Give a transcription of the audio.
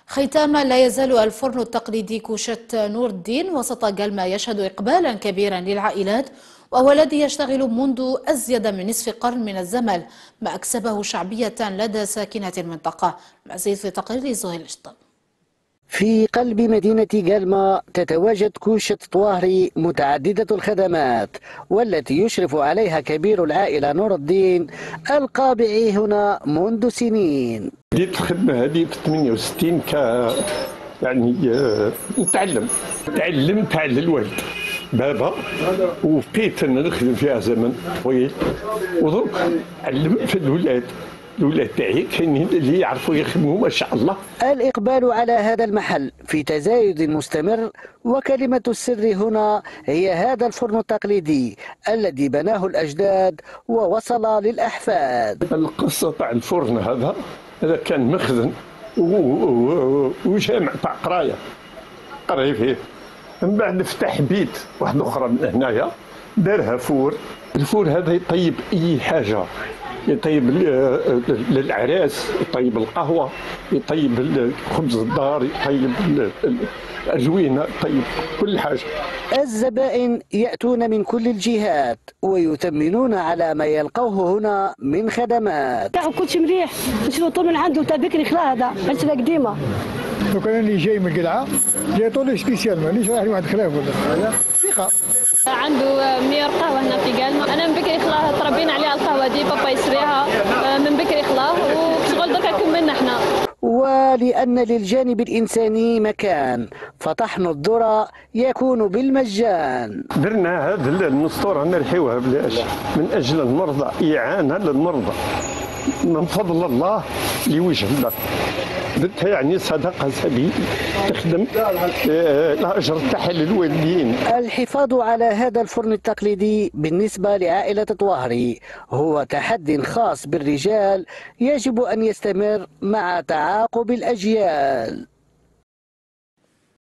ختاما، لا يزال الفرن التقليدي كوشة نور الدين وسط قلمة يشهد إقبالا كبيرا للعائلات، وهو الذي يشتغل منذ أزيد من نصف قرن من الزمن، ما أكسبه شعبية لدى ساكنة المنطقة. مزيد في تقرير زهير الشطب. في قلب مدينة قلمة تتواجد كوشة طواهري متعددة الخدمات، والتي يشرف عليها كبير العائلة نور الدين القابع هنا منذ سنين. بديت الخدمة هذه في 68 يعني تعلمت على الوالد بابا، وبقيت انا نخدم فيها زمن طويل، ودرك علمت في الولاد تاعي كاينين اللي يعرفوا يخدموا ما شاء الله. الإقبال على هذا المحل في تزايد مستمر، وكلمة السر هنا هي هذا الفرن التقليدي الذي بناه الأجداد ووصل للأحفاد. القصة تاع الفرن هذا كان مخزن وجامع تاع قرايه فيه. من بعد فتح بيت واحد اخرى من هنايا دارها فور. الفور هذا يطيب اي حاجه، يطيب للعراس، يطيب القهوه، يطيب خبز الدار، يطيب الجوينه، يطيب كل حاجه. الزبائن يأتون من كل الجهات ويثمنون على ما يلقوه هنا من خدمات. كل شيء مليح، نشوفوا طول من عنده تاع بكري خلا هذا عندنا قديمه. لو كان اللي جاي من القلعه جاي طول سبيسيال، مانيش رايح لواحد خلاف ولا ثقه. عنده مير قهوه هنا في قلمه، انا من بكري خلاه تربينا عليها القهوه دي، بابا يسريها من بكري خلاه وشغل دركا كملنا احنا. ولأن للجانب الإنساني مكان، فطحن الذرة يكون بالمجان. درنا هذه النسطوره نرحيوها بلاش من أجل المرضى، إعانة للمرضى من فضل الله لوجه الله. بدها يعني صدقة سبيل تخدم الأجر تاعها للوالدين. الحفاظ على هذا الفرن التقليدي بالنسبة لعائلة طواهري هو تحدي خاص بالرجال يجب أن يستمر مع تعاقب الأجيال.